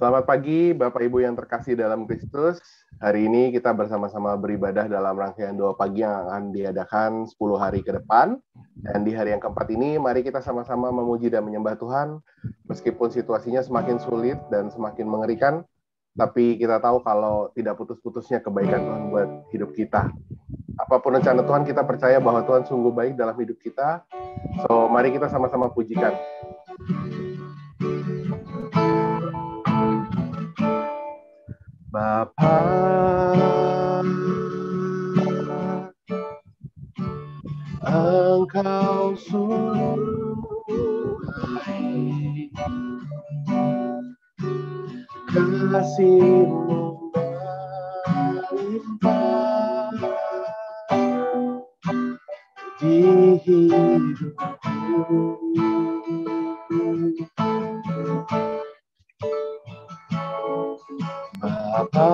Selamat pagi, Bapak Ibu yang terkasih dalam Kristus. Hari ini kita bersama-sama beribadah dalam rangkaian doa pagi yang akan diadakan 10 hari ke depan. Dan di hari yang keempat ini, mari kita sama-sama memuji dan menyembah Tuhan. Meskipun situasinya semakin sulit dan semakin mengerikan, tapi kita tahu kalau tidak putus-putusnya kebaikan Tuhan buat hidup kita. Apapun rencana Tuhan, kita percaya bahwa Tuhan sungguh baik dalam hidup kita. So, mari kita sama-sama pujikan. Bapa, Engkau sungguh baik, kasih-Mu melimpah di hidupku. Bapa,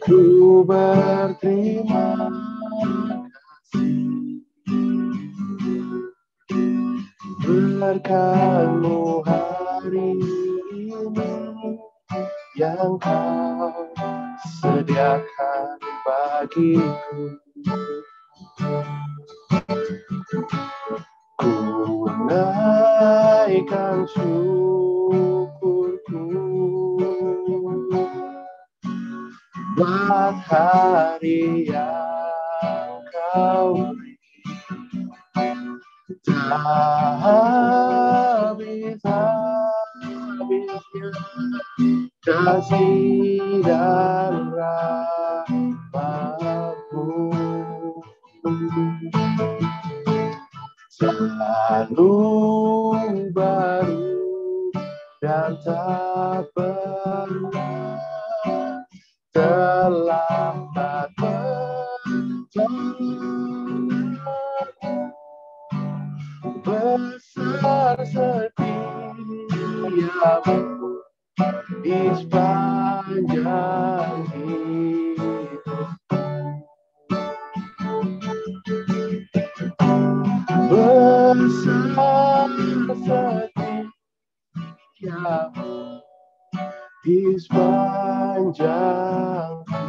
ku berterima kasih berkat-Mu hari ini yang Kau sediakan bagiku. Ku naikkan syukurku buat hari yang Kau beri. Tak habis-habisnya kasih dan rahmat-Mu selalu baru dan tak pernah terlambat bertolak. Besar setiamu di sepanjang hidup. Besar setiamu di sepanjang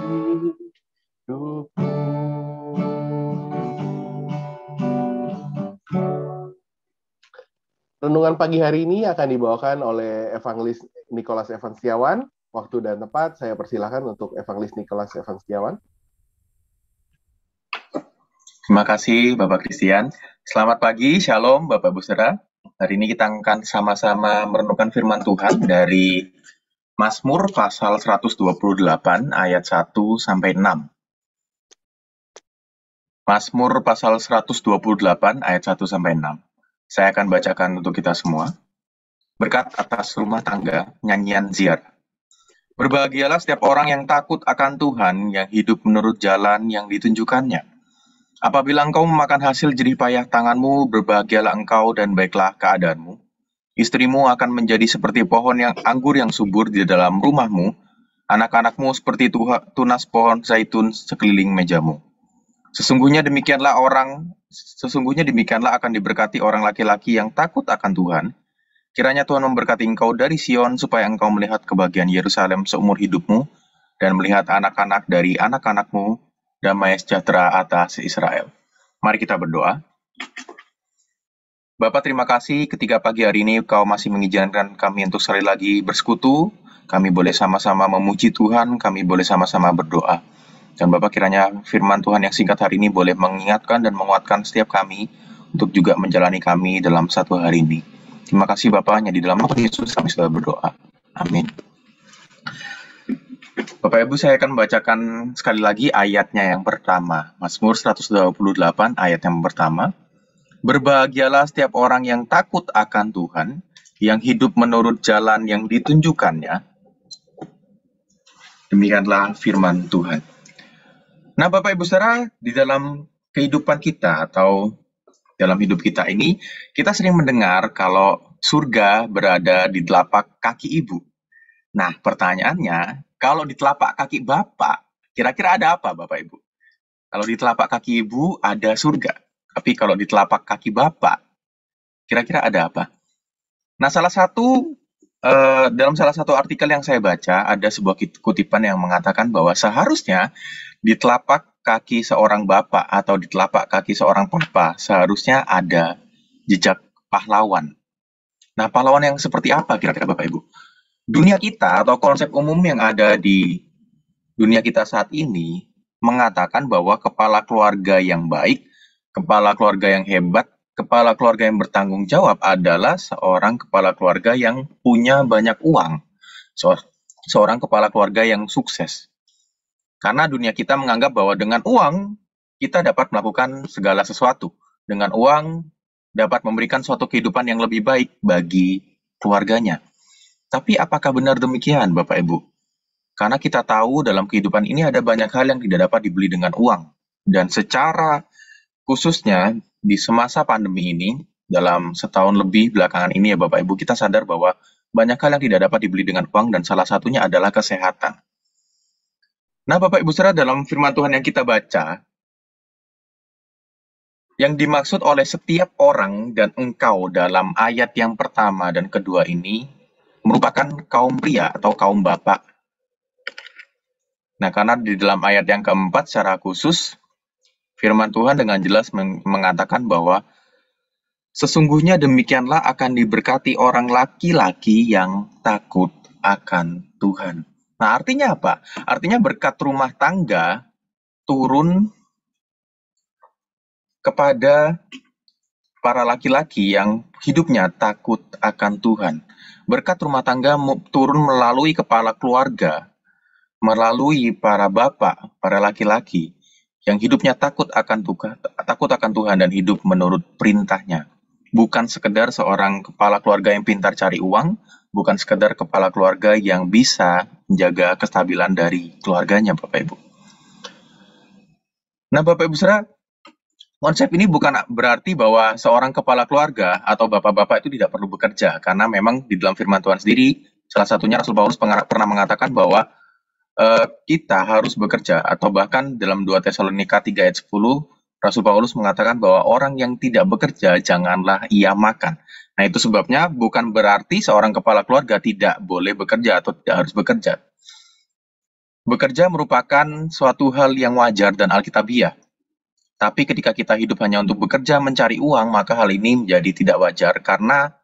hidupku. Renungan pagi hari ini akan dibawakan oleh Evangelis Nicholas Evan Setiawan. Waktu dan tempat saya persilahkan untuk Evangelis Nicholas Evan Setiawan. Terima kasih Bapak Christian. Selamat pagi, Shalom Bapak Ibu Saudara. Hari ini kita akan sama-sama merenungkan firman Tuhan dari Mazmur pasal 128 ayat 1 sampai 6. Mazmur pasal 128 ayat 1 sampai 6. Saya akan bacakan untuk kita semua. Berkat atas rumah tangga, nyanyian ziar. Berbahagialah setiap orang yang takut akan Tuhan, yang hidup menurut jalan yang ditunjukkannya. Apabila engkau memakan hasil jerih payah tanganmu, berbahagialah engkau dan baiklah keadaanmu. Istrimu akan menjadi seperti pohon yang anggur yang subur di dalam rumahmu, anak-anakmu seperti tunas pohon zaitun sekeliling mejamu. Sesungguhnya demikianlah akan diberkati orang laki-laki yang takut akan Tuhan. Kiranya Tuhan memberkati engkau dari Sion, supaya engkau melihat kebahagiaan Yerusalem seumur hidupmu, dan melihat anak-anak dari anak-anakmu, damai sejahtera atas Israel. Mari kita berdoa. Bapa, terima kasih ketika pagi hari ini Kau masih mengizinkan kami untuk sekali lagi bersekutu. Kami boleh sama-sama memuji Tuhan, kami boleh sama-sama berdoa. Dan Bapak, kiranya firman Tuhan yang singkat hari ini boleh mengingatkan dan menguatkan setiap kami untuk juga menjalani kami dalam satu hari ini. Terima kasih Bapak, hanya di dalam nama Yesus kami sudah berdoa. Amin. Bapak Ibu, saya akan membacakan sekali lagi ayatnya yang pertama. Mazmur 128 ayat yang pertama. Berbahagialah setiap orang yang takut akan Tuhan, yang hidup menurut jalan yang ditunjukkannya. Demikianlah firman Tuhan. Nah, Bapak Ibu Saudara, di dalam kehidupan kita atau dalam hidup kita ini, kita sering mendengar kalau surga berada di telapak kaki ibu. Nah, pertanyaannya, kalau di telapak kaki Bapak, kira-kira ada apa Bapak Ibu? Kalau di telapak kaki Ibu ada surga, tapi kalau di telapak kaki Bapak, Kira-kira ada apa? Nah, dalam salah satu artikel yang saya baca, ada sebuah kutipan yang mengatakan bahwa seharusnya di telapak kaki seorang bapak atau di telapak kaki seorang papa seharusnya ada jejak pahlawan. Nah, pahlawan yang seperti apa kira-kira Bapak Ibu? Dunia kita atau konsep umum yang ada di dunia kita saat ini mengatakan bahwa kepala keluarga yang baik, kepala keluarga yang hebat, kepala keluarga yang bertanggung jawab adalah seorang kepala keluarga yang punya banyak uang, seorang kepala keluarga yang sukses. Karena dunia kita menganggap bahwa dengan uang kita dapat melakukan segala sesuatu. Dengan uang dapat memberikan suatu kehidupan yang lebih baik bagi keluarganya. Tapi apakah benar demikian, Bapak Ibu? Karena kita tahu dalam kehidupan ini ada banyak hal yang tidak dapat dibeli dengan uang. Dan secara khususnya di semasa pandemi ini, dalam setahun lebih belakangan ini ya Bapak Ibu, kita sadar bahwa banyak hal yang tidak dapat dibeli dengan uang dan salah satunya adalah kesehatan. Nah Bapak Ibu saudara, dalam firman Tuhan yang kita baca, yang dimaksud oleh setiap orang dan engkau dalam ayat yang pertama dan kedua ini merupakan kaum pria atau kaum bapak. Nah, karena di dalam ayat yang keempat secara khusus, firman Tuhan dengan jelas mengatakan bahwa sesungguhnya demikianlah akan diberkati orang laki-laki yang takut akan Tuhan. Nah, artinya apa? Artinya berkat rumah tangga turun kepada para laki-laki yang hidupnya takut akan Tuhan. Berkat rumah tangga turun melalui kepala keluarga, melalui para bapak, para laki-laki yang hidupnya takut akan Tuhan dan hidup menurut perintahnya. Bukan sekedar seorang kepala keluarga yang pintar cari uang, bukan sekedar kepala keluarga yang bisa menjaga kestabilan dari keluarganya, Bapak Ibu. Nah, Bapak Ibu saudara, konsep ini bukan berarti bahwa seorang kepala keluarga atau bapak-bapak itu tidak perlu bekerja, karena memang di dalam firman Tuhan sendiri, salah satunya Rasul Paulus pernah mengatakan bahwa kita harus bekerja, atau bahkan dalam 2 Tesalonika 3 ayat 10, Rasul Paulus mengatakan bahwa orang yang tidak bekerja, janganlah ia makan. Nah, itu sebabnya bukan berarti seorang kepala keluarga tidak boleh bekerja atau tidak harus bekerja. Bekerja merupakan suatu hal yang wajar dan alkitabiah. Tapi ketika kita hidup hanya untuk bekerja mencari uang, maka hal ini menjadi tidak wajar karena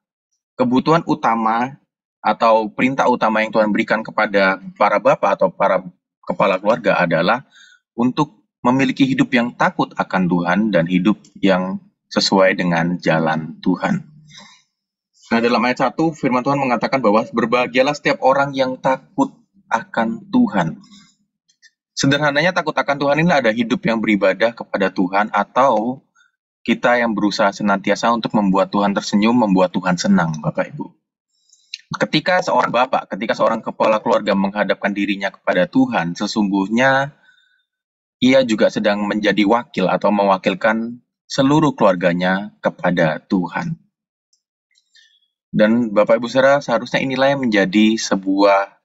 kebutuhan utama atau perintah utama yang Tuhan berikan kepada para bapak atau para kepala keluarga adalah untuk memiliki hidup yang takut akan Tuhan dan hidup yang sesuai dengan jalan Tuhan. Nah, dalam ayat 1, firman Tuhan mengatakan bahwa berbahagialah setiap orang yang takut akan Tuhan. Sederhananya takut akan Tuhan ini ada hidup yang beribadah kepada Tuhan atau kita yang berusaha senantiasa untuk membuat Tuhan tersenyum, membuat Tuhan senang, Bapak Ibu. Ketika seorang bapak, ketika seorang kepala keluarga menghadapkan dirinya kepada Tuhan, sesungguhnya ia juga sedang menjadi wakil atau mewakilkan seluruh keluarganya kepada Tuhan. Dan Bapak Ibu saudara, seharusnya inilah yang menjadi sebuah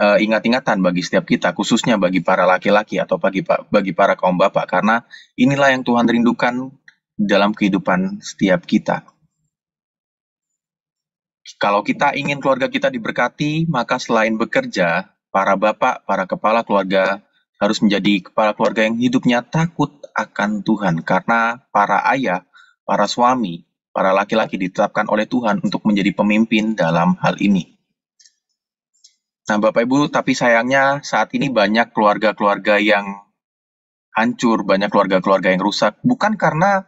ingat-ingatan bagi setiap kita, khususnya bagi para laki-laki atau bagi para kaum bapak, karena inilah yang Tuhan rindukan dalam kehidupan setiap kita. Kalau kita ingin keluarga kita diberkati, maka selain bekerja, para bapak, para kepala keluarga harus menjadi kepala keluarga yang hidupnya takut akan Tuhan. Karena para ayah, para suami, para laki-laki ditetapkan oleh Tuhan untuk menjadi pemimpin dalam hal ini. Nah, Bapak Ibu, tapi sayangnya saat ini banyak keluarga-keluarga yang hancur, banyak keluarga-keluarga yang rusak, bukan karena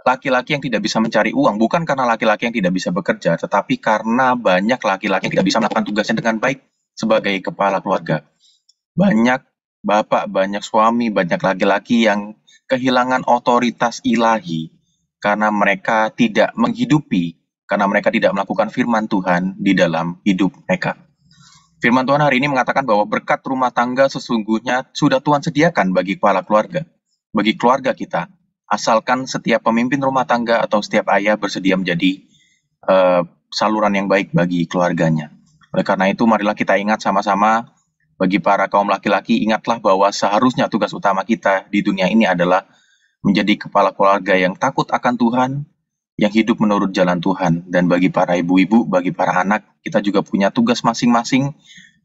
laki-laki yang tidak bisa mencari uang, bukan karena laki-laki yang tidak bisa bekerja, tetapi karena banyak laki-laki yang tidak bisa melakukan tugasnya dengan baik sebagai kepala keluarga. Banyak bapak, banyak suami, banyak laki-laki yang kehilangan otoritas ilahi karena mereka tidak menghidupi, karena mereka tidak melakukan firman Tuhan di dalam hidup mereka. Firman Tuhan hari ini mengatakan bahwa berkat rumah tangga sesungguhnya sudah Tuhan sediakan bagi kepala keluarga, bagi keluarga kita. Asalkan setiap pemimpin rumah tangga atau setiap ayah bersedia menjadi saluran yang baik bagi keluarganya. Oleh karena itu, marilah kita ingat sama-sama, bagi para kaum laki-laki, ingatlah bahwa seharusnya tugas utama kita di dunia ini adalah menjadi kepala keluarga yang takut akan Tuhan, yang hidup menurut jalan Tuhan. Dan bagi para ibu-ibu, bagi para anak, kita juga punya tugas masing-masing,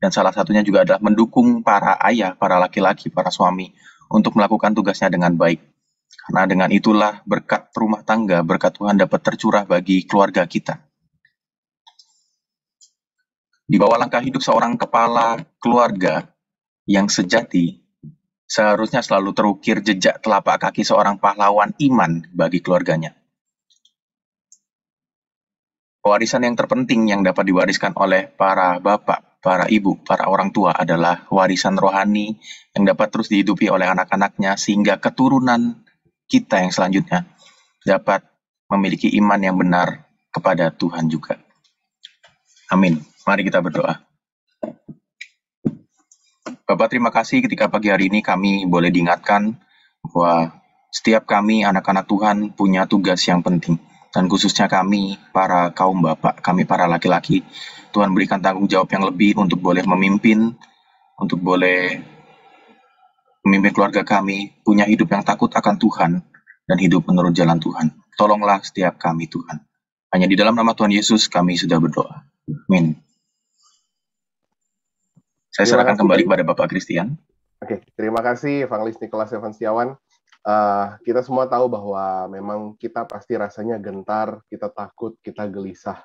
dan salah satunya juga adalah mendukung para ayah, para laki-laki, para suami untuk melakukan tugasnya dengan baik. Karena dengan itulah berkat rumah tangga, berkat Tuhan dapat tercurah bagi keluarga kita. Di bawah langkah hidup seorang kepala keluarga yang sejati, seharusnya selalu terukir jejak telapak kaki seorang pahlawan iman bagi keluarganya. Warisan yang terpenting yang dapat diwariskan oleh para bapak, para ibu, para orang tua adalah warisan rohani yang dapat terus dihidupi oleh anak-anaknya sehingga keturunan kita yang selanjutnya dapat memiliki iman yang benar kepada Tuhan juga. Amin. Mari kita berdoa. Bapak, terima kasih ketika pagi hari ini kami boleh diingatkan bahwa setiap kami anak-anak Tuhan punya tugas yang penting. Dan khususnya kami, para kaum bapak, kami para laki-laki, Tuhan berikan tanggung jawab yang lebih untuk boleh memimpin, untuk boleh memimpin keluarga kami, punya hidup yang takut akan Tuhan, dan hidup menurut jalan Tuhan. Tolonglah setiap kami, Tuhan. Hanya di dalam nama Tuhan Yesus kami sudah berdoa. Amin. Saya serahkan kembali kepada Bapak Christian. Oke, terima kasih Evangelis Nicholas Evan Setiawan. Kita semua tahu bahwa memang kita pasti rasanya gentar, kita takut, kita gelisah.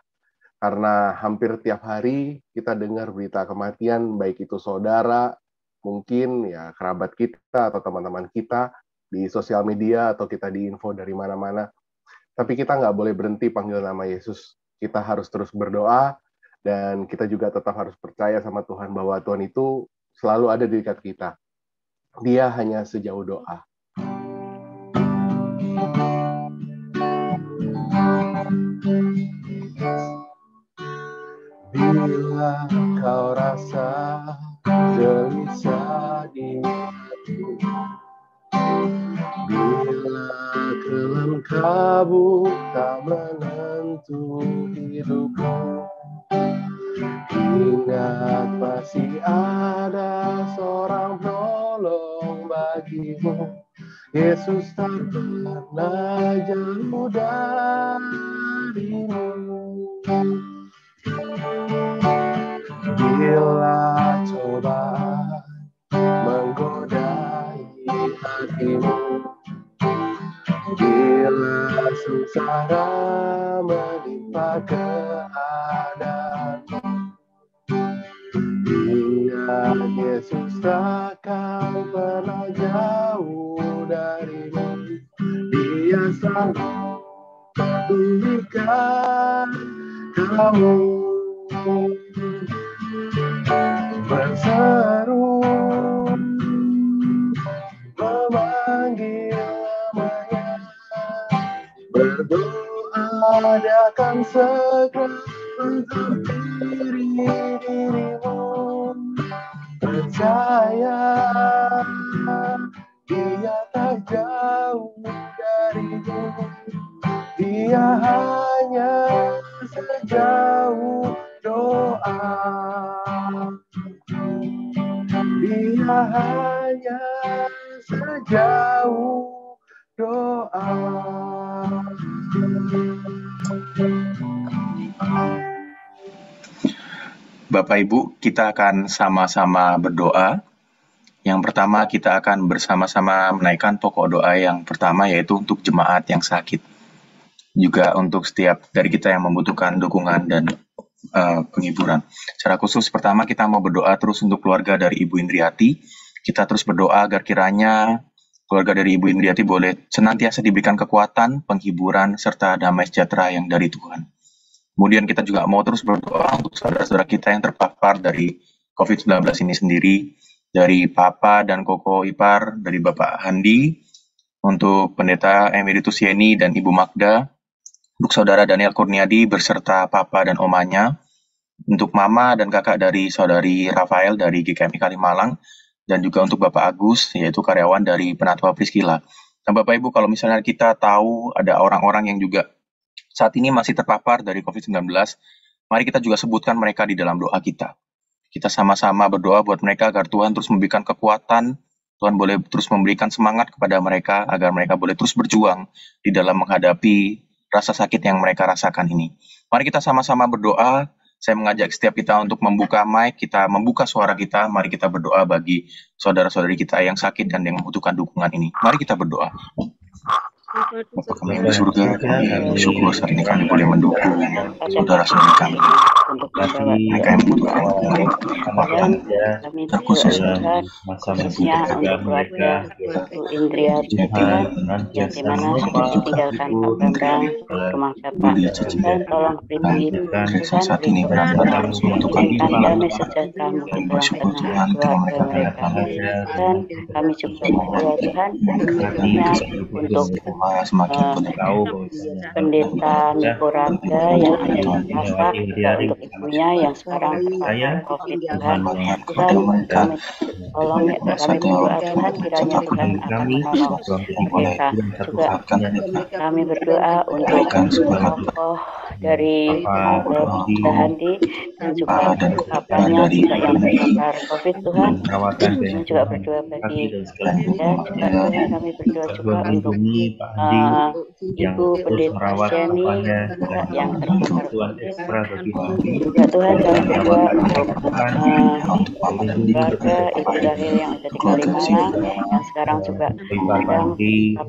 Karena hampir tiap hari kita dengar berita kematian, baik itu saudara, mungkin ya kerabat kita atau teman-teman kita di sosial media atau kita di info dari mana-mana. Tapi kita nggak boleh berhenti panggil nama Yesus. Kita harus terus berdoa, dan kita juga tetap harus percaya sama Tuhan bahwa Tuhan itu selalu ada di dekat kita. Dia hanya sejauh doa. Bila kau rasa gelisah di hatimu, bila kelam kabut tak menentu hidupmu, ingat masih ada seorang penolong bagimu. Yesus tak pernah jauh darimu. Bila cobaan menggodai hatimu, bila sengsara menimpa keadaanmu, ingat Yesus takkan pernah jauh darimu. Dia selalu pulihkan kamu. Berseru memanggil namanya, berdoa dia akan segera menghampiri dirimu. Percaya dia tak jauh darimu, dia hanya sejauh doa. Dia hanya sejauh doa. Bapak Ibu, kita akan sama-sama berdoa. Yang pertama, kita akan bersama-sama menaikkan pokok doa yang pertama, yaitu untuk jemaat yang sakit. Juga untuk setiap dari kita yang membutuhkan dukungan dan penghiburan. Secara khusus, pertama kita mau berdoa terus untuk keluarga dari Ibu Indriati. Kita terus berdoa agar kiranya keluarga dari Ibu Indriati boleh senantiasa diberikan kekuatan, penghiburan, serta damai sejahtera yang dari Tuhan. Kemudian kita juga mau terus berdoa untuk saudara-saudara kita yang terpapar dari COVID-19 ini sendiri, dari Papa dan Koko Ipar, dari Bapak Handi, untuk Pendeta Emeritus Yeni dan Ibu Magda, untuk Saudara Daniel Kurniadi berserta Papa dan Omanya, untuk Mama dan Kakak dari Saudari Rafael dari GKMI Kalimalang, dan juga untuk Bapak Agus, yaitu karyawan dari Penatua Priscilla. Dan Bapak Ibu, kalau misalnya kita tahu ada orang-orang yang juga saat ini masih terpapar dari COVID-19, mari kita juga sebutkan mereka di dalam doa kita. Kita sama-sama berdoa buat mereka agar Tuhan terus memberikan kekuatan, Tuhan boleh terus memberikan semangat kepada mereka, agar mereka boleh terus berjuang di dalam menghadapi rasa sakit yang mereka rasakan ini. Mari kita sama-sama berdoa. Saya mengajak setiap kita untuk membuka mic, kita membuka suara kita. Mari kita berdoa bagi saudara-saudari kita yang sakit dan yang membutuhkan dukungan ini. Mari kita berdoa. Bapa kami yang di surga, kami syukur saat ini kami boleh mendukung saudara-saudari kami. Mereka yang membutuhkan dukungan terkhusus khususnya untuk keluarga Bu Indria Tuhan, yang dimana sudah ditinggalkan Pak Bambang rumah Bapak, dan tolong beri Ibu Tuhan, saat ini benar-benar membutuhkan damai sejahtera di tengah keluarga mereka. Dan kami juga berdoa Tuhan khususnya untuk pendeta Nikoraga yang ada di Makassar, juga untuk ibunya yang sekarang terpapar COVID Tuhan. Tuhan kami tolong kami berdoa Tuhan kiranya Tuhan akan menolong mereka. Juga kami berdoa untuk tokoh dari Handi dan juga bapaknya juga yang terpapar COVID Tuhan. Kami juga berdoa bagi dan juga Tuhan kami berdoa juga untuk Ibu Pendeta Jenny juga yang terpapar COVID. Juga Tuhan kami berdoa untuk keluarga Ibu Dahil yang ada di Kalimantan yang sekarang juga sedang terpapar COVID.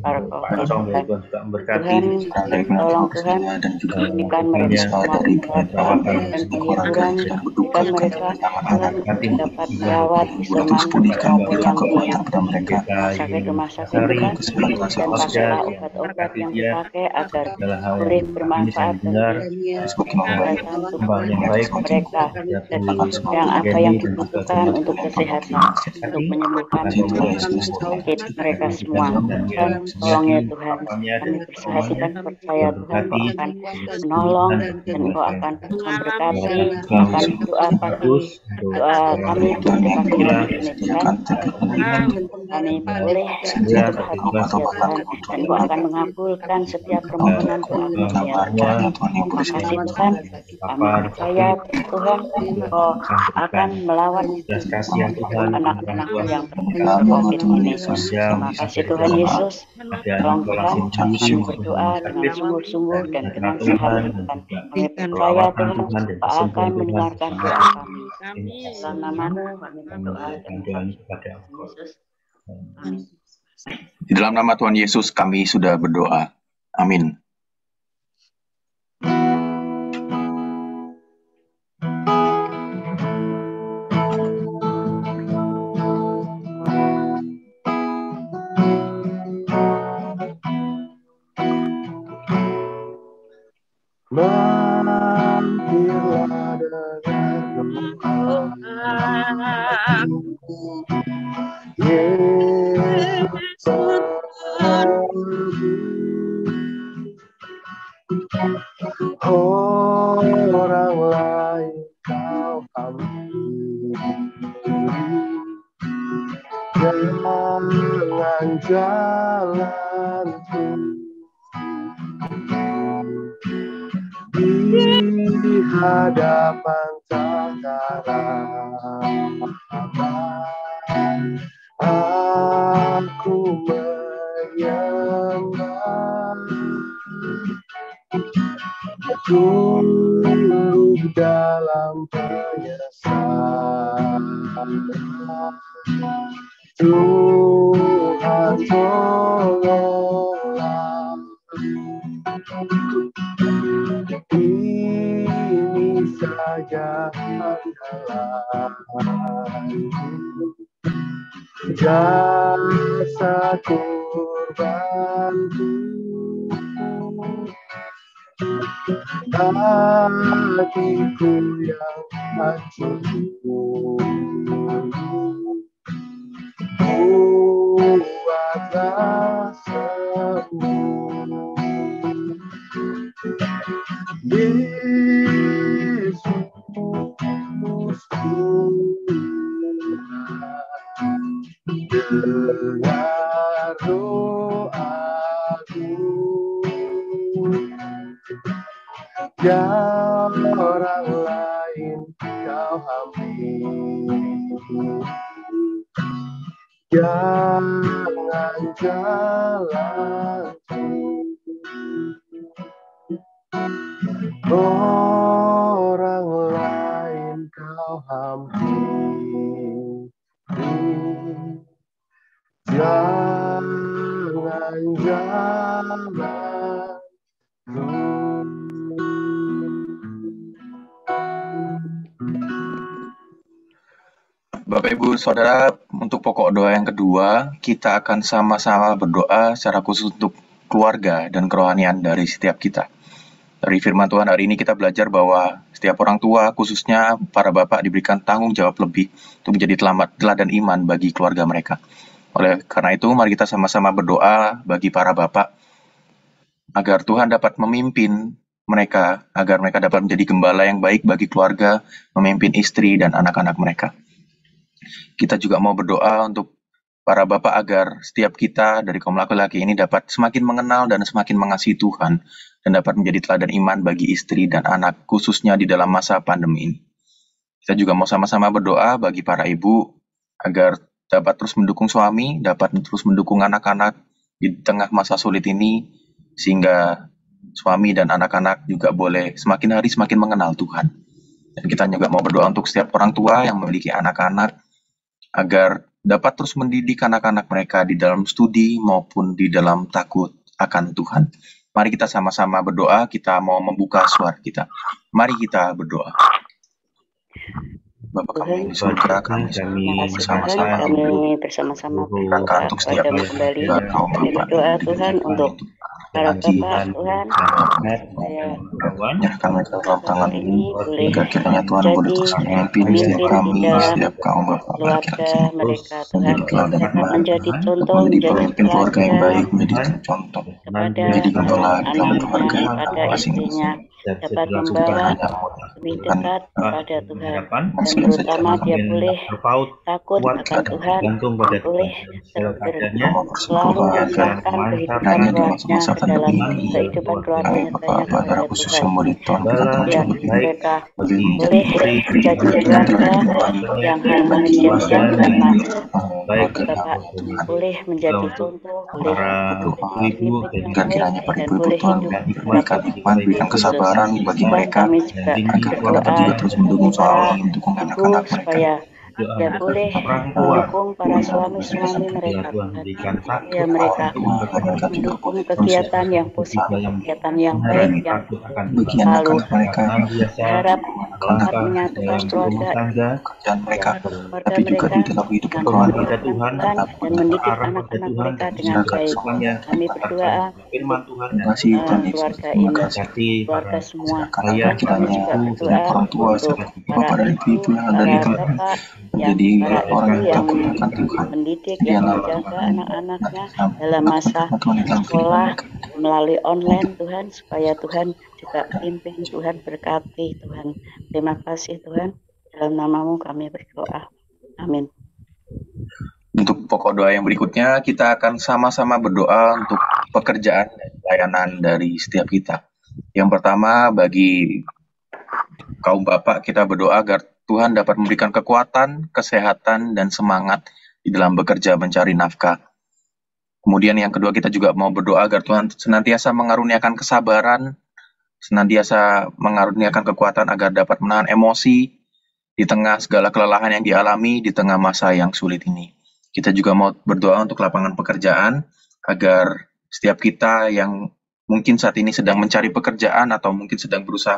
Tuhan tolong Tuhan berikan mereka semua kesehatan dan penghiburan, berikan mereka Tuhan dapat merawat isoman maupun yang di rumah sakit Tuhan, dan pakailah obat-obat yang dipakai agar boleh bermanfaat bagi kesehatan tubuh mereka, dan yang apa yang dibutuhkan untuk kesehatan, untuk menyembuhkan sakit mereka semua. Dan tolong ya Tuhan, kami bersaksi dan percaya Tuhan Kau akan menolong dan Kau akan memberkati, akan doa pagi, doa kami pada pagi hari ini Tuhan. Kami boleh jatuh hati ya Tuhan, dan Kau akan mengabulkan setiap permohonan doa kami ya Tuhan. Terima kasih Tuhan, kami percaya Tuhan Kau akan melawan anak-anakmu yang terkena COVID ini. Terima kasih Tuhan Yesus. Tolong Tuhan, kami berdoa dengan sungguh-sungguh dan dengan sehati-hati. Kami percaya Tuhan Kau akan mendengarkan doa kami. Dalam nama-Mu kami berdoa dan Yesus. Amin. Di dalam nama Tuhan Yesus kami sudah berdoa. Amin. Mampirlah dengan doa, Yesus orang lain Kau ambil, jangan jalanku di hadapan takaran. Aku menyembah, tunduk dalam penyesalan. Tuhan tolonglah, ini saja andalanku, jasa kurbanku, hatiku yang hancur, buatlah sembuh. Yesus Tuhan, dengar doaku, yang orang lain Kau ambil, jangan jalanku orang lain kau hampiri, jangan Bapak Ibu Saudara, untuk pokok doa yang kedua, kita akan sama-sama berdoa secara khusus untuk keluarga dan kerohanian dari setiap kita. Dari firman Tuhan hari ini kita belajar bahwa setiap orang tua, khususnya para bapak, diberikan tanggung jawab lebih untuk menjadi teladan iman bagi keluarga mereka. Oleh karena itu, mari kita sama-sama berdoa bagi para bapak, agar Tuhan dapat memimpin mereka, agar mereka dapat menjadi gembala yang baik bagi keluarga, memimpin istri dan anak-anak mereka. Kita juga mau berdoa untuk para bapak agar setiap kita dari kaum laki-laki ini dapat semakin mengenal dan semakin mengasihi Tuhan dan dapat menjadi teladan iman bagi istri dan anak, khususnya di dalam masa pandemi ini. Kita juga mau sama-sama berdoa bagi para ibu agar dapat terus mendukung suami, dapat terus mendukung anak-anak di tengah masa sulit ini, sehingga suami dan anak-anak juga boleh semakin hari semakin mengenal Tuhan. Dan kita juga mau berdoa untuk setiap orang tua yang memiliki anak-anak, agar dapat terus mendidik anak-anak mereka di dalam studi maupun di dalam takut akan Tuhan. Mari kita sama-sama berdoa, kita mau membuka suara kita. Mari kita berdoa. Bapak kami di surga, kami bersama-sama berdoa untuk setiap kembali. Kami berdoa Tuhan untuk para bapak Tuhan, menyerahkan mereka dalam tangan ini, hingga kiranya Tuhan boleh terus memimpin setiap kami, setiap kaum bapak keluarga mereka Tuhan, dapat menjadi contoh, menjadi pemimpin keluarga yang baik, menjadi contoh, menjadi gembala dalam keluarga masing-masing, dapat membawa lebih dekat kepada Tuhan, dan terutama dia boleh takut akan Tuhan, boleh selalu menyerahkan kehidupan keluarganya ke dalam kehidupan keluarganya kepada Tuhan. Ya, mereka boleh menjadi keluarga yang harmonis dan karena Bapak boleh menjadi contoh, boleh ibu dan kiranya pada ibu Tuhan berikan hikmat, berikan kesabaran bagi mereka, agar mereka juga terus mendukung mendukung anak-anak mereka. Ya boleh mendukung para suami-suami mereka, ya mereka mendukung kegiatan yang positif, kegiatan yang baik, yang bagi anak-anak mereka, harap dapat menyatukan keluarga mereka, tapi juga di dalam hidup keluarga Tuhan dan mendidik anak-anak mereka dengan baik. Kami berdoa keluarga ini, keluarga semua. Kami juga berdoa untuk para ibu, para bapak, menjadi orang yang takut akan Tuhan, mendidik, yang menjaga anak-anaknya dalam masa sekolah melalui online Tuhan, supaya Tuhan juga pimpin, Tuhan berkati Tuhan. Terima kasih Tuhan, dalam namamu kami berdoa, amin. Untuk pokok doa yang berikutnya, kita akan sama-sama berdoa untuk pekerjaan dan pelayanan dari setiap kita. Yang pertama, bagi kaum bapak, kita berdoa agar Tuhan dapat memberikan kekuatan, kesehatan, dan semangat di dalam bekerja mencari nafkah. Kemudian yang kedua, kita juga mau berdoa agar Tuhan senantiasa mengaruniakan kesabaran, senantiasa mengaruniakan kekuatan agar dapat menahan emosi di tengah segala kelelahan yang dialami di tengah masa yang sulit ini. Kita juga mau berdoa untuk lapangan pekerjaan, agar setiap kita yang mungkin saat ini sedang mencari pekerjaan atau mungkin sedang berusaha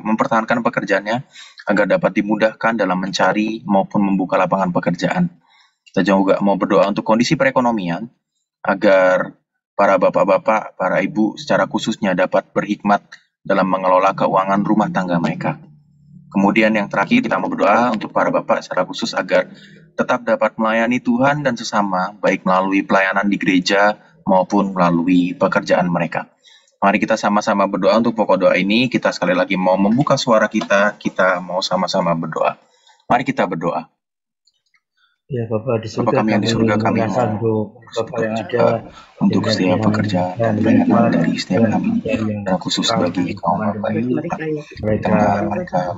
mempertahankan pekerjaannya, agar dapat dimudahkan dalam mencari maupun membuka lapangan pekerjaan. Kita juga mau berdoa untuk kondisi perekonomian, agar para bapak-bapak, para ibu secara khususnya dapat berhikmat dalam mengelola keuangan rumah tangga mereka. Kemudian yang terakhir, kita mau berdoa untuk para bapak secara khusus agar tetap dapat melayani Tuhan dan sesama, baik melalui pelayanan di gereja maupun melalui pekerjaan mereka. Mari kita sama-sama berdoa untuk pokok doa ini. Kita sekali lagi mau membuka suara kita mau sama-sama berdoa. Mari kita berdoa. Ya Bapa di Bapa surga, kami yang di surga, kami menyerahkan untuk Bapa yang ada untuk setiap pekerjaan dan pelayanan dari setiap kami, yang secara khusus bagi kaum Bapa ini, mereka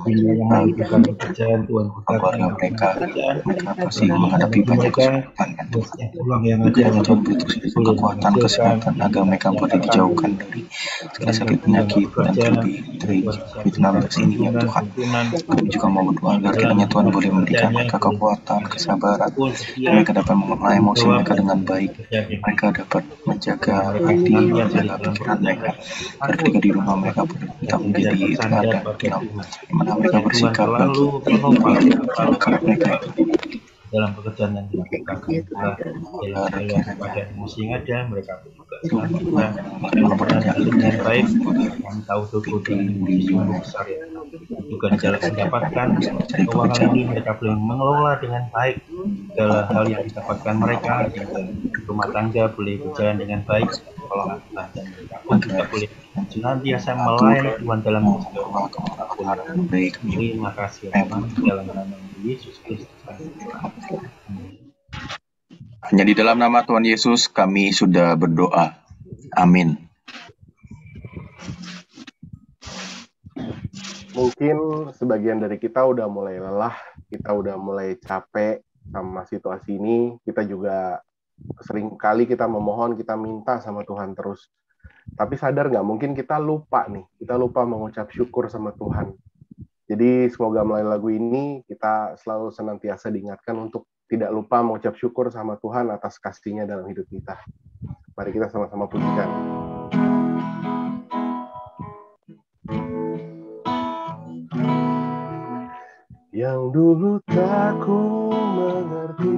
yang membutuhkan pekerjaan, Tuhan keluarga mereka pasti menghadapi banyak kesulitan kan Tuhan. setiap pulang yang ada Kiranya Tuhan beri terus kekuatan, kesehatan agar mereka boleh dijauhkan dari segala sakit penyakit dan terlebih dari COVID-19 ini ya Tuhan. Kami juga mau berdoa agar kiranya Tuhan boleh memberikan mereka kekuatan, kesabaran, mereka dapat mengelola emosi mereka dengan baik, mereka dapat menjaga hati, menjaga pikiran mereka, agar ketika di rumah mereka boleh tetap menjadi teladan dalam mana mereka bersikap bagi anak-anak mereka dalam pekerjaan yang dilakukan. Dalam kepada emosi yang ada, mereka juga dengan baik. Kami tahu betul ini sungguh besar ya. Juga di dalam mendapatkan keuangan ini mereka boleh mengelola dengan baik segala hal yang didapatkan mereka di rumah tangga boleh berjalan dengan baik. Kalau dan mereka pun juga boleh senantiasa melayani Tuhan dalam segala baik. Terima kasih Tuhan dalam nama Yesus Kristus. Hanya di dalam nama Tuhan Yesus kami sudah berdoa. Amin. Mungkin sebagian dari kita udah mulai lelah, kita udah mulai capek sama situasi ini. Kita juga sering kali kita memohon, kita minta sama Tuhan terus. Tapi sadar nggak, mungkin kita lupa mengucap syukur sama Tuhan. Jadi semoga melalui lagu ini kita selalu senantiasa diingatkan untuk tidak lupa mengucap syukur sama Tuhan atas kasih-Nya dalam hidup kita. Mari kita sama-sama pujikan. Yang dulu tak ku mengerti,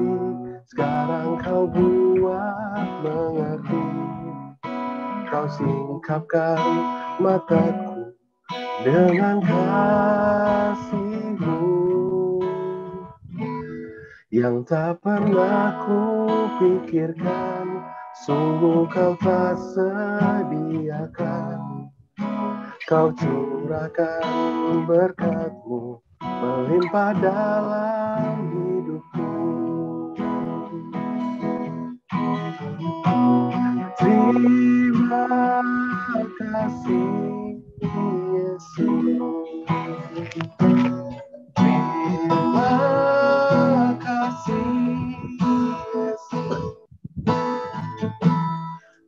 sekarang kau buat mengerti. Kau singkapkan mataku dengan kasih-Mu yang tak pernah ku pikirkan, sungguh kau tak sediakan. Kau curahkan berkat-Mu melimpah dalam hidupku. Terima kasih Yesus. Terima kasih Yesus.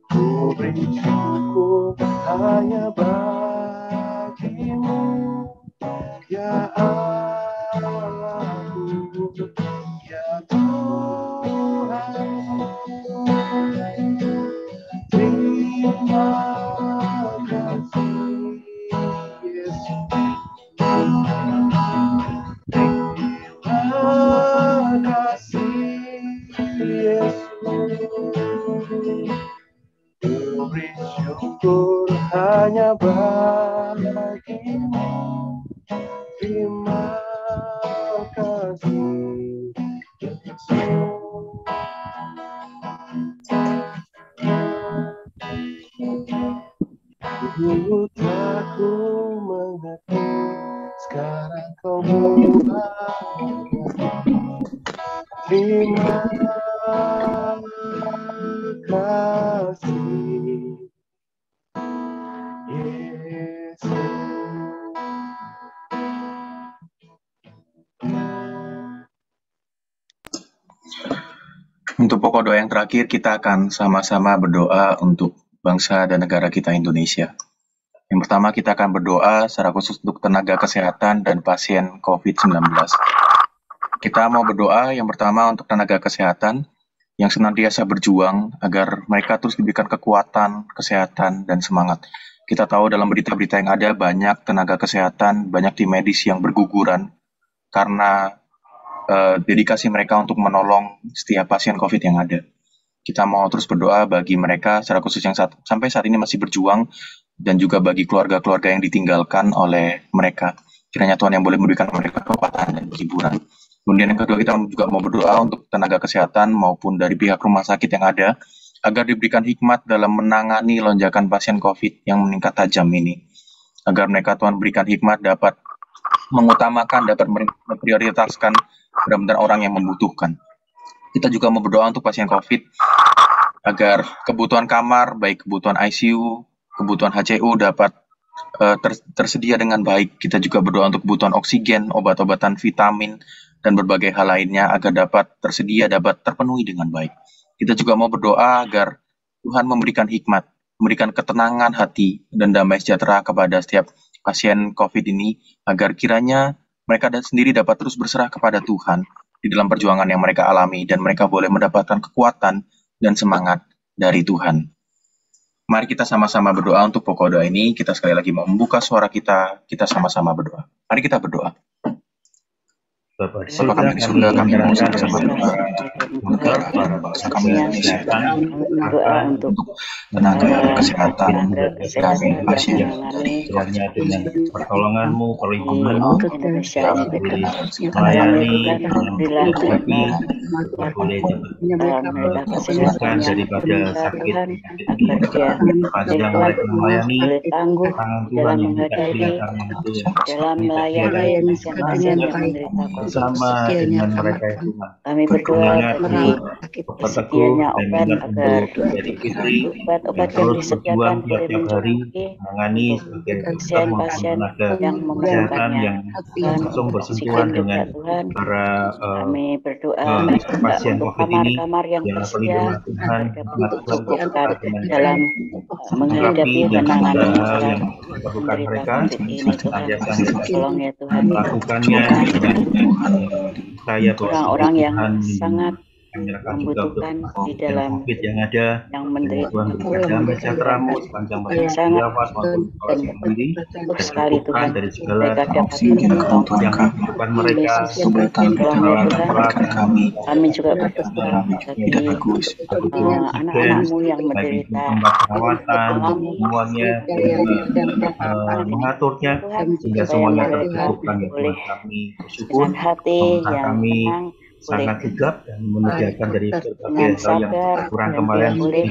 Ku beri syukur hanya bagi-Mu, ya Allahku, ya Tuhan. Terima kasih Yesus. Terima kasih Yesus. Ku beri syukur hanya bagi-Mu. Terima kasih Yesus. Dulu tak ku mengerti, sekarang kau buat mengerti. Terima kasih Yesus. Untuk pokok doa yang terakhir, kita akan sama-sama berdoa untuk bangsa dan negara kita Indonesia. Yang pertama, kita akan berdoa secara khusus untuk tenaga kesehatan dan pasien COVID-19. Kita mau berdoa yang pertama untuk tenaga kesehatan yang senantiasa berjuang agar mereka terus diberikan kekuatan, kesehatan, dan semangat. Kita tahu dalam berita-berita yang ada banyak tenaga kesehatan, banyak tim medis yang berguguran karena dedikasi mereka untuk menolong setiap pasien COVID yang ada. Kita mau terus berdoa bagi mereka secara khusus yang sampai saat ini masih berjuang dan juga bagi keluarga-keluarga yang ditinggalkan oleh mereka. Kiranya Tuhan yang boleh memberikan mereka kekuatan dan hiburan. Kemudian yang kedua, kita juga mau berdoa untuk tenaga kesehatan maupun dari pihak rumah sakit yang ada agar diberikan hikmat dalam menangani lonjakan pasien COVID yang meningkat tajam ini. Agar mereka Tuhan berikan hikmat dapat mengutamakan, dapat memprioritaskan benar-benar orang yang membutuhkan. Kita juga mau berdoa untuk pasien COVID agar kebutuhan kamar, baik kebutuhan ICU, kebutuhan HCU dapat tersedia dengan baik. Kita juga berdoa untuk kebutuhan oksigen, obat-obatan, vitamin, dan berbagai hal lainnya agar dapat tersedia, dapat terpenuhi dengan baik. Kita juga mau berdoa agar Tuhan memberikan hikmat, memberikan ketenangan hati dan damai sejahtera kepada setiap pasien COVID ini, agar kiranya mereka sendiri dapat terus berserah kepada Tuhan di dalam perjuangan yang mereka alami, dan mereka boleh mendapatkan kekuatan dan semangat dari Tuhan. Mari kita sama-sama berdoa untuk pokok doa ini. Kita sekali lagi mau membuka suara kita sama-sama berdoa. Mari kita berdoa. Bapa kami di surga, kami bersama berdoa untuk para bangsa kami Indonesia, untuk tenaga kesehatan kami pasien, kiranya dengan pertolonganmu, perlindunganmu, kami melayani, kami boleh sembuhkan daripada sakit yang mereka melayani, tangan Tuhan yang dikasihkan itu dalam melayani bersama dengan mereka yang Tuhan. Kami berdoa tersedianya obat agar obat-obat yang disediakan tiap hari menangani pasien-pasien yang membutuhkannya yang langsung bersentuhan dengan para kami berdoa pasien untuk COVID ini kamar-kamar yang tersedia Tuhan cukupkan dalam menghadapi dan menangani yang diperlukan mereka ini. Tuhan tolong ya Tuhan, melakukannya saya orang-orang yang sangat menyerahkan juga membutuhkan di dalam COVID yang ada, yang menderita Tuhan berikan damai sejahtera-Mu sepanjang nafas maupun sendiri sekali Tuhan dari segala mereka dapat yang kehidupan mereka, kami juga berdoa bagi anak-anakmu yang menderita perawatan, semuanya mengaturnya sehingga semuanya tercukupkan. Boleh kami bersyukur, dengan hati yang tenang, sangat sigap dan menyediakan dari dengan sabar, kurang kemarin boleh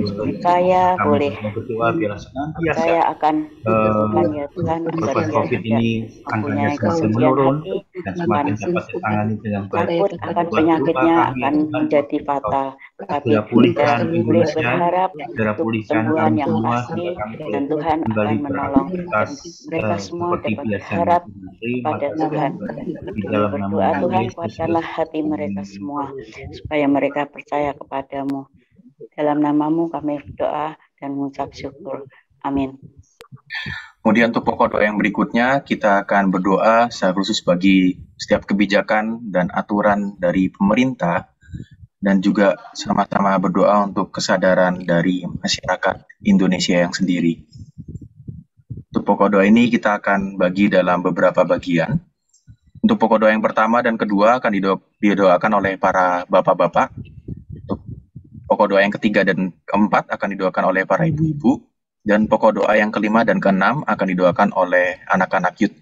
percaya, boleh berdoa biar senantiasa saya akan Tuhan ya Tuhan agar dia COVID ini angkanya semakin menurun dan semakin dapat ditangani dengan baik. takut akan penyakitnya akan menjadi fatal, tapi pulihkan kita boleh Indonesia, berharap segera untuk pulihkan sembuhan kami yang semua, pasti kami dan Tuhan akan kembali menolong beraktivitas mereka semua seperti dapat biasa. berharap Terima pada kasih Tuhan. di dalam Berdoa nama Tuhan, Yesus kuatkanlah hati mereka semua supaya mereka percaya kepadamu. Dalam namamu kami berdoa dan mengucap syukur. Amin. Kemudian untuk pokok doa yang berikutnya, kita akan berdoa secara khusus bagi setiap kebijakan dan aturan dari pemerintah, dan juga sama-sama berdoa untuk kesadaran dari masyarakat Indonesia yang sendiri. Untuk pokok doa ini kita akan bagi dalam beberapa bagian. Untuk pokok doa yang pertama dan kedua akan didoakan oleh para bapak-bapak. Untuk pokok doa yang ketiga dan keempat akan didoakan oleh para ibu-ibu. Dan pokok doa yang kelima dan keenam akan didoakan oleh anak-anak youth,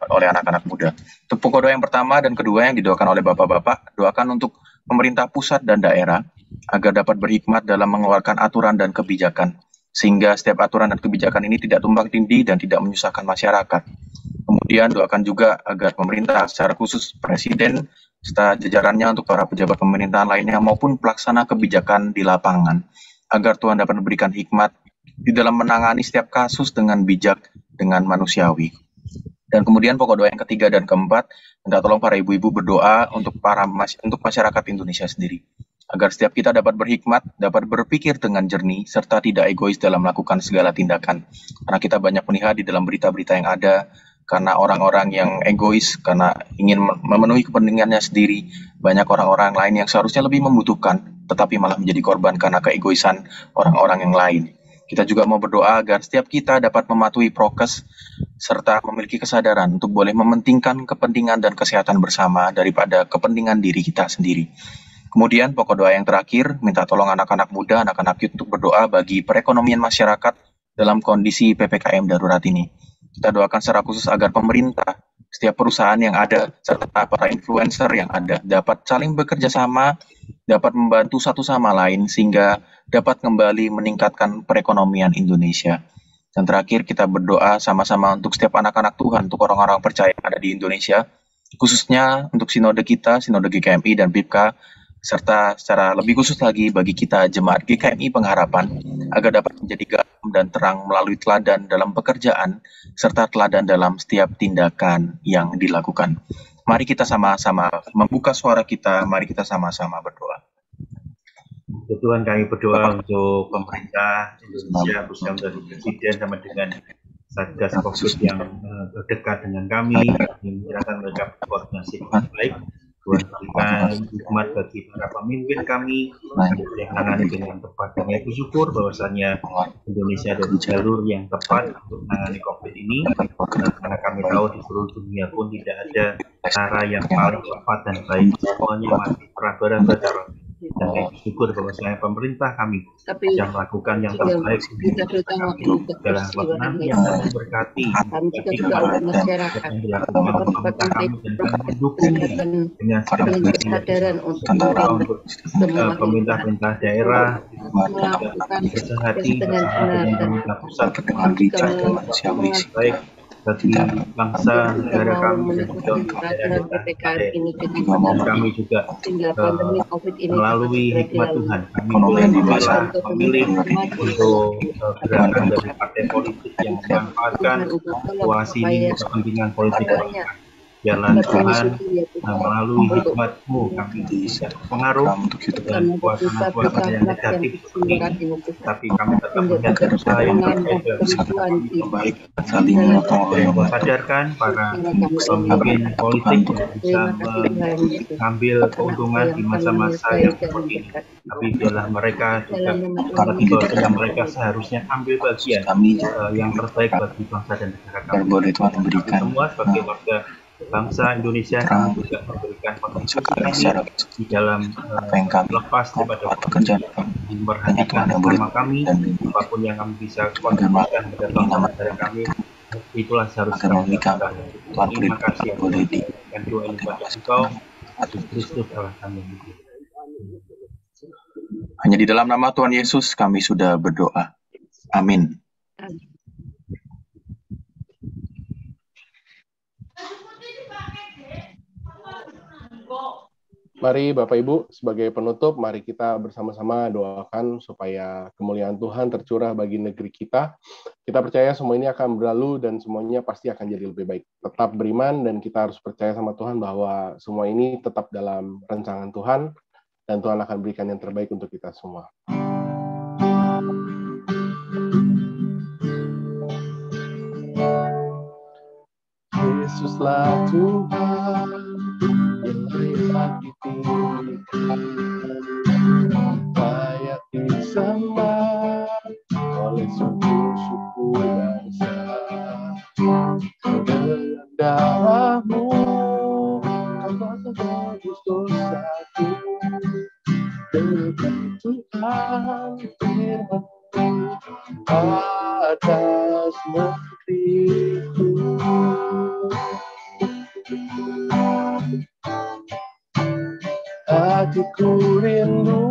oleh anak-anak muda. Untuk pokok doa yang pertama dan kedua yang didoakan oleh bapak-bapak, doakan untuk pemerintah pusat dan daerah agar dapat berhikmat dalam mengeluarkan aturan dan kebijakan, sehingga setiap aturan dan kebijakan ini tidak tumpang tindih dan tidak menyusahkan masyarakat. Kemudian doakan juga agar pemerintah, secara khusus Presiden, serta jajarannya untuk para pejabat pemerintahan lainnya maupun pelaksana kebijakan di lapangan, agar Tuhan dapat memberikan hikmat di dalam menangani setiap kasus dengan bijak, dengan manusiawi. Dan kemudian pokok doa yang ketiga dan keempat, minta tolong para ibu-ibu berdoa untuk masyarakat Indonesia sendiri, agar setiap kita dapat berhikmat, dapat berpikir dengan jernih, serta tidak egois dalam melakukan segala tindakan. Karena kita banyak melihat di dalam berita-berita yang ada, karena orang-orang yang egois, karena ingin memenuhi kepentingannya sendiri, banyak orang-orang lain yang seharusnya lebih membutuhkan, tetapi malah menjadi korban karena keegoisan orang-orang yang lain. Kita juga mau berdoa agar setiap kita dapat mematuhi prokes, serta memiliki kesadaran untuk boleh mementingkan kepentingan dan kesehatan bersama daripada kepentingan diri kita sendiri. Kemudian pokok doa yang terakhir, minta tolong anak-anak muda, anak-anak youth untuk berdoa bagi perekonomian masyarakat dalam kondisi PPKM darurat ini. Kita doakan secara khusus agar pemerintah, setiap perusahaan yang ada, serta para influencer yang ada, dapat saling bekerja sama, dapat membantu satu sama lain, sehingga dapat kembali meningkatkan perekonomian Indonesia. Dan terakhir, kita berdoa sama-sama untuk setiap anak-anak Tuhan, untuk orang-orang percaya yang ada di Indonesia, khususnya untuk sinode kita, sinode GKMI dan BIPKA, serta secara lebih khusus lagi bagi kita Jemaat GKMI Pengharapan, agar dapat menjadi garam dan terang melalui teladan dalam pekerjaan, serta teladan dalam setiap tindakan yang dilakukan. Mari kita sama-sama membuka suara kita, mari kita sama-sama berdoa. Tuhan, kami berdoa untuk pemerintah Indonesia, khususnya dari Presiden sama dengan Satgas COVID yang terdekat dengan kami, menyerahkan mereka berkoordinasi dengan baik. Tuhan berikan hikmat bagi para pemimpin kami yang menangani dengan tepat. Kami bersyukur bahwasannya Indonesia ada di jalur yang tepat untuk menangani COVID ini, karena kami tahu di seluruh dunia pun tidak ada cara yang paling tepat dan baik. Semuanya masih meraba-raba cara. Dan kami bersyukur bahwasanya pemerintah kami bisa melakukan yang terbaik dalam waktu yang memberkati bagi masyarakat yang dilakukan pemerintah kami, dan kami mendukung dengan segala untuk pemerintah daerah bersehati bersama dengan pemerintah pusat baik bagi bangsa negara kami dan juga kami juga melalui hikmat Tuhan kami bisa memilih untuk gerakan dari partai politik yang memanfaatkan situasi ini untuk kepentingan politik jalan Tuhan melalui hikmat-Mu kami bisa pengaruh dan suasana yang negatif seperti ini, tapi kami tetap melihat usaha yang terbaik yang baik, saling sadarkan para pemimpin politik bisa mengambil keuntungan di masa-masa yang seperti ini, tapi biarlah mereka juga mengerti bahwa mereka seharusnya ambil bagian yang terbaik bagi bangsa dan negara kami. Semua sebagai warga bangsa Indonesia kami juga memberikan kontribusi di dalam lepas daripada pekerjaan memperhatikan sama kami, apapun yang kami bisa kontribusikan kepada bangsa negara kami, itulah seharusnya kami. Terima kasih dan doa ibadah Engkau Yesus Kristus Allah kami. Hanya di dalam nama Tuhan Yesus kami sudah berdoa. Amin. Mari Bapak Ibu, sebagai penutup, mari kita bersama-sama doakan supaya kemuliaan Tuhan tercurah bagi negeri kita. Kita percaya semua ini akan berlalu dan semuanya pasti akan jadi lebih baik. Tetap beriman dan kita harus percaya sama Tuhan bahwa semua ini tetap dalam rancangan Tuhan dan Tuhan akan berikan yang terbaik untuk kita semua. Yesuslah Tuhan yang layak ditinggikan, layak disembah oleh suku-suku bangsa. Dengan darah-Mu Kau tebus dosaku, demi Tuhan firman-Mu atas negeriku. Hatiku rindu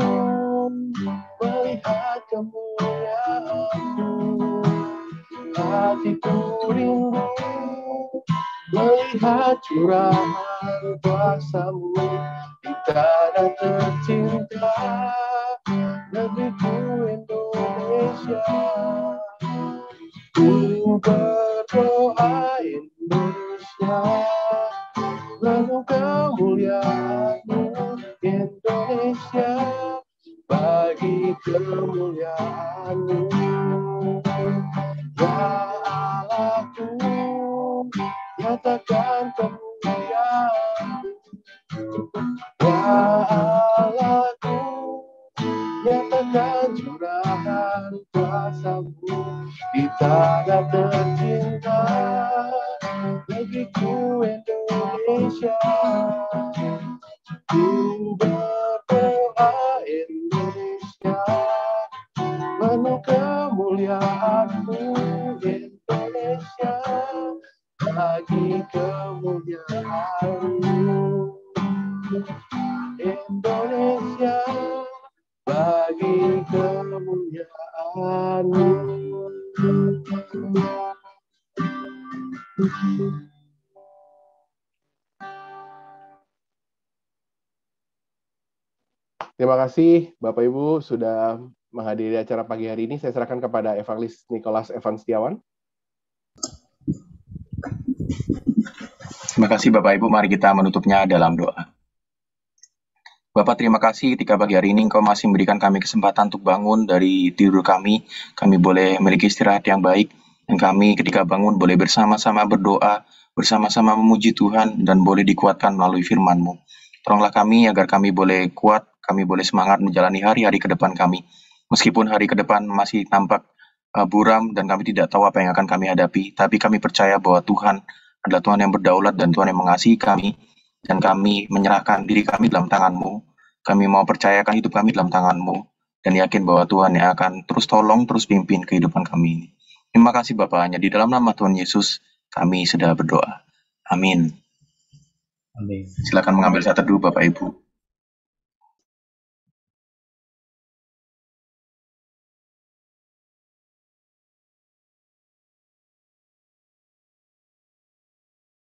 melihat kemuliaan-Mu. Hatiku rindu melihat curahan kuasa-Mu di tanah tercinta negeriku Indonesia. Ku berdoa Indonesia, penuh kemuliaan-Mu Indonesia, bagi kemuliaan-Mu. Ya Allahku, nyatakan kemuliaan-Mu. Ya Allahku, nyatakan curahan kuasa-Mu di tanah tercinta negeriku Indonesia. Ku berdoa Indonesia, penuh kemuliaan-Mu Indonesia, bagi kemuliaan-Mu. Indonesia, bagi kemuliaan-Mu. Terima kasih Bapak Ibu sudah menghadiri acara pagi hari ini. Saya serahkan kepada Evangelis Nicholas Evan Setiawan. Terima kasih Bapak Ibu, mari kita menutupnya dalam doa. Bapak, terima kasih ketika pagi hari ini Engkau masih memberikan kami kesempatan untuk bangun dari tidur kami. Kami boleh memiliki istirahat yang baik, dan kami ketika bangun boleh bersama-sama berdoa, bersama-sama memuji Tuhan, dan boleh dikuatkan melalui firman-Mu. Tolonglah kami agar kami boleh kuat, kami boleh semangat menjalani hari-hari ke depan kami. Meskipun hari ke depan masih tampak buram dan kami tidak tahu apa yang akan kami hadapi, tapi kami percaya bahwa Tuhan adalah Tuhan yang berdaulat dan Tuhan yang mengasihi kami, dan kami menyerahkan diri kami dalam tangan-Mu. Kami mau percayakan hidup kami dalam tangan-Mu, dan yakin bahwa Tuhan yang akan terus tolong, terus pimpin kehidupan kami ini. Terima kasih Bapa, hanya di dalam nama Tuhan Yesus kami sudah berdoa. Amin. Amin. Silakan mengambil saat teduh Bapak Ibu.